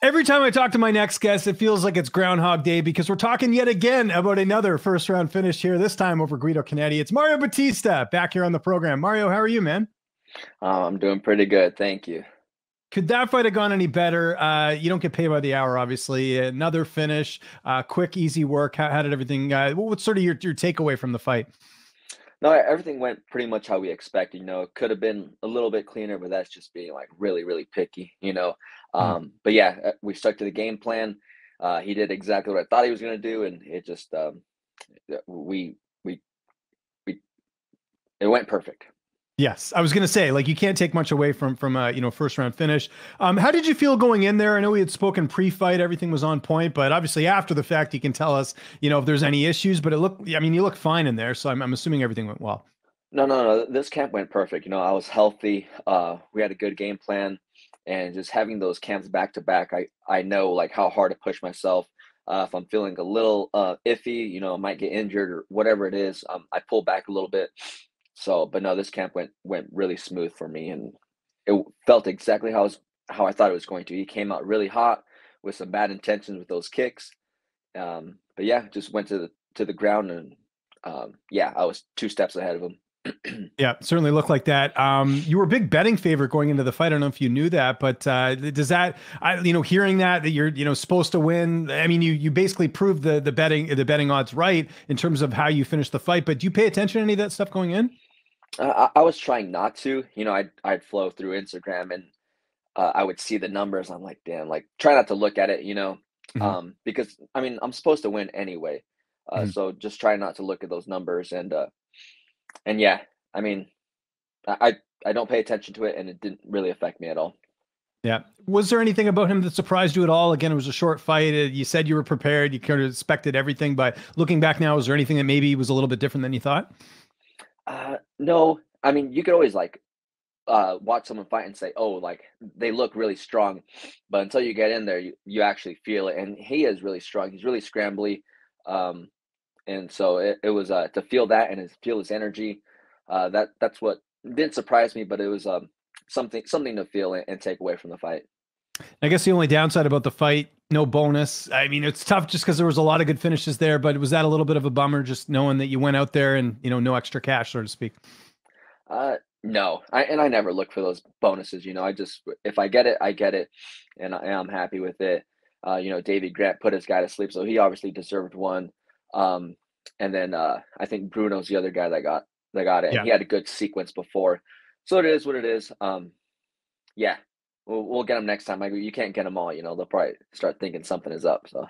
Every time I talk to my next guest, it feels like it's Groundhog Day because we're talking yet again about another first round finish here, this time over Guido Cannetti. It's Mario Bautista back here on the program. Mario, how are you, man? I'm doing pretty good, thank you. Could that fight have gone any better? You don't get paid by the hour, obviously. Another finish, quick, easy work. How did everything? What's sort of your takeaway from the fight? No, everything went pretty much how we expected. It could have been a little bit cleaner, but that's just being like really, really picky. Mm. But yeah, we stuck to the game plan. He did exactly what I thought he was going to do, and it just we we we it went perfect. Yes, I was going to say, like, you can't take much away from a first round finish. How did you feel going in there? I know we had spoken pre-fight, everything was on point, but obviously after the fact, you can tell us, if there's any issues. But you look fine in there, so I'm assuming everything went well. No, no, no. This camp went perfect. I was healthy. We had a good game plan, and just having those camps back to back, I know like how hard to push myself. If I'm feeling a little iffy, I might get injured or whatever it is, I pull back a little bit. So, but no, this camp went really smooth for me, and it felt exactly how I thought it was going to. He came out really hot with some bad intentions with those kicks. But yeah, just went to the ground, and yeah, I was two steps ahead of him. Yeah, certainly looked like that. You were a big betting favorite going into the fight. I don't know if you knew that, but does that, hearing that you're, supposed to win. I mean, you basically proved the betting odds right in terms of how you finished the fight. But do you pay attention to any of that stuff going in? I was trying not to. I'd flow through Instagram, and I would see the numbers. I'm like, damn, like try not to look at it, Mhm. because I mean I'm supposed to win anyway. Mhm. So just try not to look at those numbers, and yeah, I mean I don't pay attention to it, and it didn't really affect me at all. Yeah. Was there anything about him that surprised you at all? Again, it was a short fight. You said you were prepared. You kind of expected everything, but looking back now, was there anything that maybe was a little bit different than you thought? No, I mean you could always like watch someone fight and say, oh, like they look really strong, but until you get in there, you actually feel it. And he is really strong. He's really scrambly. Um, and so it was to feel that and feel his energy. That's what didn't surprise me, but it was something to feel and take away from the fight. I guess the only downside about the fight, no bonus. I mean, it's tough just because there was a lot of good finishes there, but was that a little bit of a bummer just knowing that you went out there and, no extra cash, so to speak? No, I never look for those bonuses. I just if I get it, I get it, and I'm happy with it. David Grant put his guy to sleep, so he obviously deserved one. Um, and then I think Bruno's the other guy that got it, and Yeah. he had a good sequence before. So it is what it is. Yeah, we'll get him next time. Like you can't get them all. They'll probably start thinking something is up. So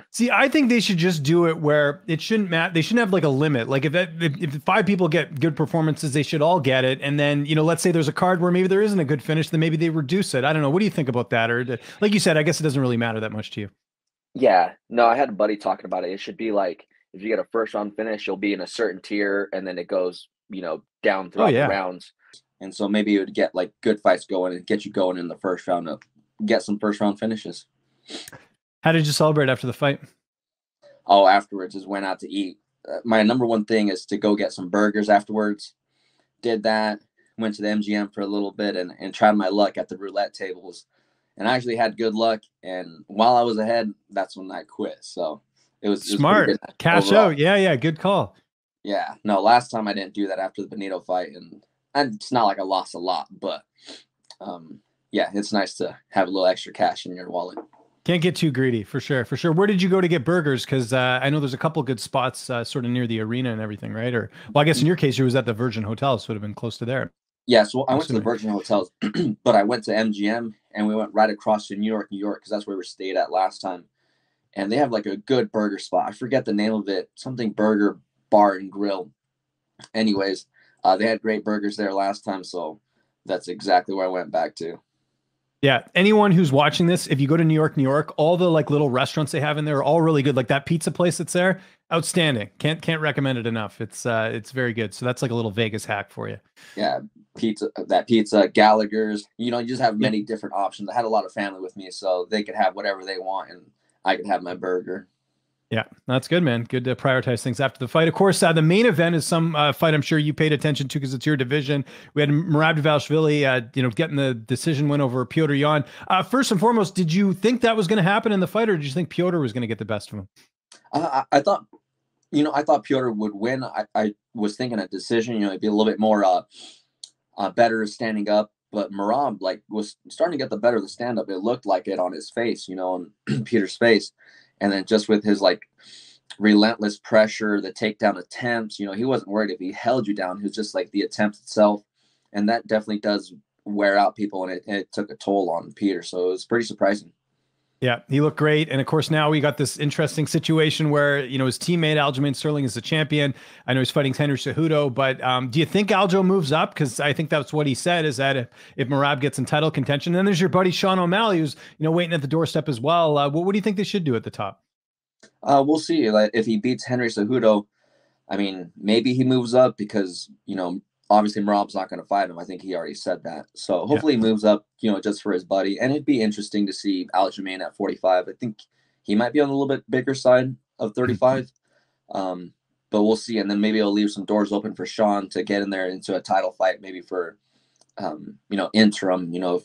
See, I think they should just do it where it shouldn't matter. They shouldn't have like a limit. Like if five people get good performances, they should all get it. And then, let's say there's a card where maybe there isn't a good finish, then maybe they reduce it. I don't know. What do you think about that? Or like you said, I guess it doesn't really matter that much to you. yeah, no, I had a buddy talking about it. It should be like if you get a first round finish, you'll be in a certain tier, and then it goes, down Oh throughout the yeah. rounds. And so maybe it would get like good fights going and get you going in the first round to get some first round finishes. How did you celebrate after the fight? Oh, afterwards just went out to eat. My number one thing is to go get some burgers afterwards. Did that, went to the MGM for a little bit and tried my luck at the roulette tables, and I actually had good luck. And while I was ahead, that's when I quit. So it was pretty Smart. good Cash overall. out. Yeah, yeah. Good call. Yeah, no, last time I didn't do that after the Benito fight, and it's not like I lost a lot, but um, yeah, it's nice to have a little extra cash in your wallet. Can't get too greedy for sure. For sure. Where did you go to get burgers? Because I know there's a couple good spots sort of near the arena and everything, right? Or, well, I guess in your case, you was at the Virgin Hotel, so it would have been close to there. Yeah, so I I'm went to the assuming. Virgin Hotels, but I went to MGM and we went right across to New York, because that's where we stayed at last time. And they have like a good burger spot. I forget the name of it, something Burger Bar and Grill. Anyways, they had great burgers there last time, so that's exactly where I went back to. Yeah. Anyone who's watching this, if you go to New York, all the like little restaurants they have in there are all really good. Like that pizza place that's there, outstanding. Can't recommend it enough. It's very good. So that's like a little Vegas hack for you. Yeah, pizza, Gallagher's. You just have Yeah. many different options. I had a lot of family with me, so they could have whatever they want, and I could have my burger. Yeah, that's good, man. Good to prioritize things after the fight. Of course, the main event is some fight I'm sure you paid attention to because it's your division. We had Merab, getting the decision win over Piotr Jan. First and foremost, did you think that was going to happen in the fight, or did you think Piotr was going to get the best of him? I thought, I thought Piotr would win. I was thinking a decision, it'd be a little bit more better standing up. But Merab was starting to get the better of the stand up. It looked like it on his face, on Peter's face. And then just with his relentless pressure, the takedown attempts, he wasn't worried if he held you down. He was just the attempt itself. And that definitely does wear out people. And it took a toll on Peter. So it was pretty surprising. Yeah, he looked great. And of course, now we got this interesting situation where, his teammate Aljamain Sterling is the champion. I know he's fighting Henry Cejudo, but do you think Aljo moves up? Because I think that's what he said, is that if Merab gets in title contention, then there's your buddy Sean O'Malley, who's, waiting at the doorstep as well. What do you think they should do at the top? We'll see. If he beats Henry Cejudo, I mean, maybe he moves up because, obviously Merab's not going to fight him. I think he already said that. So hopefully he moves up, just for his buddy. And it'd be interesting to see Aljamain at 45. I think he might be on a little bit bigger side of 35. But we'll see. And then maybe it'll leave some doors open for Sean to get in there into a title fight, maybe for, interim, if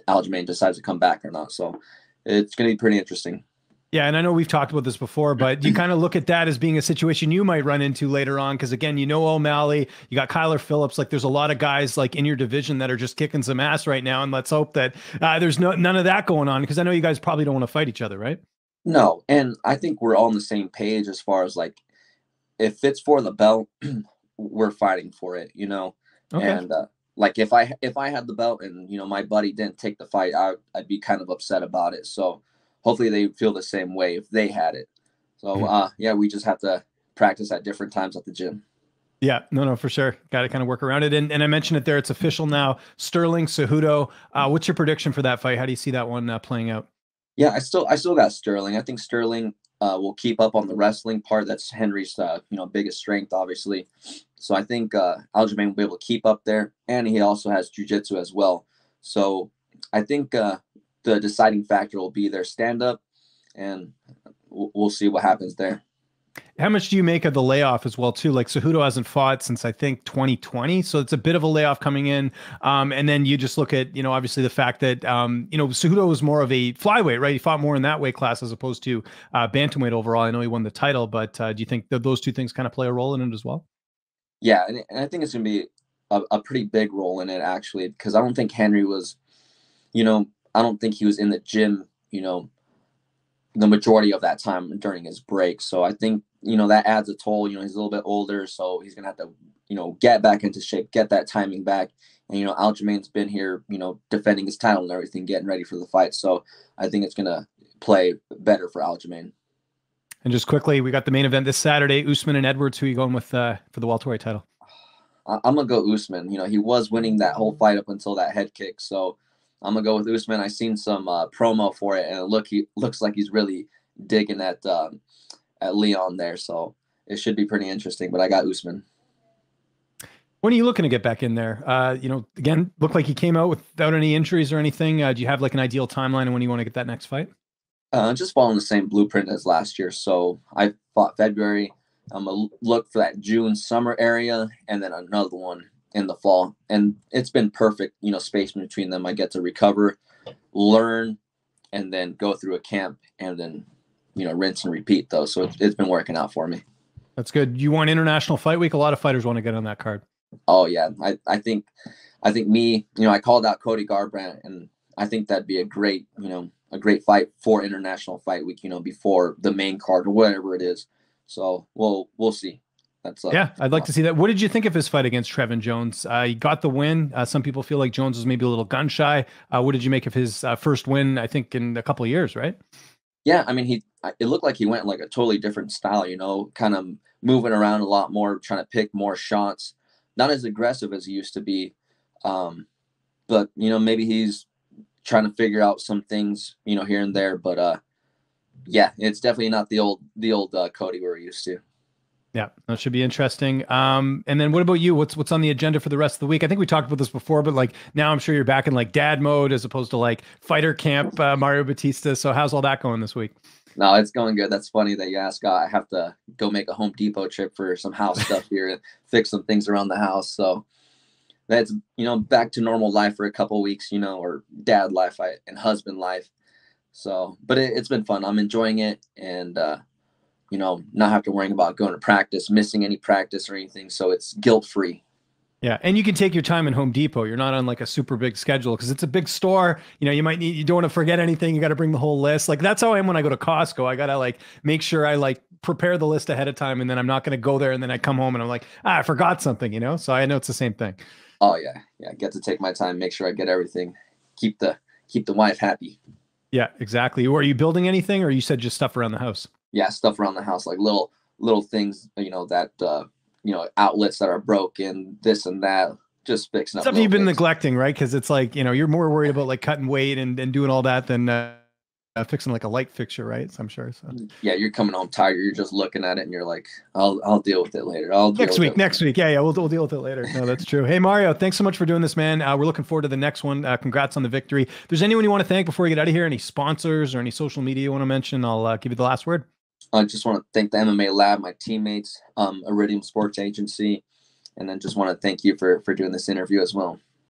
Aljamain decides to come back or not. So it's going to be pretty interesting. Yeah, and I know we've talked about this before, but do you kind of look at that as being a situation you might run into later on? Because again, O'Malley, you got Kyler Phillips, there's a lot of guys in your division that are just kicking some ass right now, and let's hope that there's none of that going on, because I know you guys probably don't want to fight each other, right? No, and I think we're all on the same page as far as if it's for the belt, we're fighting for it, Okay. And if I had the belt and my buddy didn't take the fight, I'd be kind of upset about it. So hopefully they feel the same way if they had it. So, we just have to practice at different times at the gym. Yeah, no, for sure. Got to kind of work around it. And I mentioned it there. It's official now. Sterling, Cejudo. What's your prediction for that fight? How do you see that one playing out? Yeah, I still got Sterling. I think Sterling will keep up on the wrestling part. That's Henry's, biggest strength, obviously. So I think Aljamain will be able to keep up there. And he also has jiu-jitsu as well. So I think the deciding factor will be their stand-up, and we'll see what happens there. How much do you make of the layoff as well, too? Cejudo hasn't fought since, I think, 2020, so it's a bit of a layoff coming in. And then you just look at, obviously the fact that, Cejudo was more of a flyweight, right? He fought more in that weight class as opposed to bantamweight overall. I know he won the title, but do you think that those two things kind of play a role in it as well? Yeah, and I think it's going to be a pretty big role in it, actually, because I don't think Henry was, I don't think he was in the gym, the majority of that time during his break. So I think, that adds a toll. He's a little bit older, so he's going to have to, get back into shape, get that timing back. And, Aljamain's been here, defending his title and everything, getting ready for the fight. So I think it's going to play better for Aljamain. And just quickly, we got the main event this Saturday, Usman and Edwards. Who are you going with for the welterweight title? I'm going to go Usman. He was winning that whole fight up until that head kick. So I'm going to go with Usman. I've seen some promo for it, and looks like he's really digging at Leon there. So it should be pretty interesting, but I got Usman. When are you looking to get back in there? Again, looked like he came out without any injuries or anything. Do you have an ideal timeline of when you want to get that next fight? Just following the same blueprint as last year. So I fought February. I'm going to look for that June summer area, and then another one in the fall. And it's been perfect, space between them. I get to recover, learn, and then go through a camp, and then, rinse and repeat though. So it's been working out for me. That's good. You want International Fight Week? A lot of fighters want to get on that card. Oh yeah. I think me, I called out Cody Garbrandt, and I think that'd be a great fight for International Fight Week, before the main card or whatever it is. So we'll see. Yeah, I'd like to see that. What did you think of his fight against Trevin Jones? He got the win. Some people feel like Jones was maybe a little gun shy. What did you make of his first win, I think, in a couple of years, right? Yeah, I mean, it looked like he went a totally different style, kind of moving around a lot more, trying to pick more shots. Not as aggressive as he used to be. But, maybe he's trying to figure out some things, here and there. But, yeah, it's definitely not the old Cody we're used to. Yeah, that should be interesting. And then what about you? What's on the agenda for the rest of the week? I think we talked about this before, but now I'm sure you're back in dad mode as opposed to fighter camp, Mario Bautista. So how's all that going this week? No, it's going good. That's funny that you ask. I have to go make a Home Depot trip for some house stuff here and fix some things around the house. So that's, back to normal life for a couple of weeks, or dad life and husband life. So, but it's been fun. I'm enjoying it, and not have to worry about going to practice, missing any practice or anything. So it's guilt free. Yeah, and you can take your time in Home Depot. You're not on like a super big schedule because it's a big store. You don't want to forget anything. You got to bring the whole list. Like that's how I am when I go to Costco. I got to like make sure I like prepare the list ahead of time, and then I'm not going to go there and then I come home and I'm like, I forgot something. So I know it's the same thing. Oh yeah. Yeah. I get to take my time, make sure I get everything, keep the wife happy. Yeah, exactly. Are you building anything, or you said just stuff around the house? Yeah. Stuff around the house, like little things, that, outlets that are broken, this and that, just fixing up Stuff you've been things. neglecting, right? Because it's like, you're more worried about like cutting weight and doing all that than fixing like a light fixture, right? So I'm sure. So Yeah, you're coming home tired. You're just looking at it and you're like, I'll deal with it later. Next week. Yeah. We'll deal with it later. No, that's true. Hey, Mario, thanks so much for doing this, man. We're looking forward to the next one. Congrats on the victory. If there's anyone you want to thank before we get out of here, any sponsors or any social media you want to mention, I'll give you the last word. I just want to thank the MMA Lab, my teammates, Iridium Sports Agency, and then just want to thank you for doing this interview as well.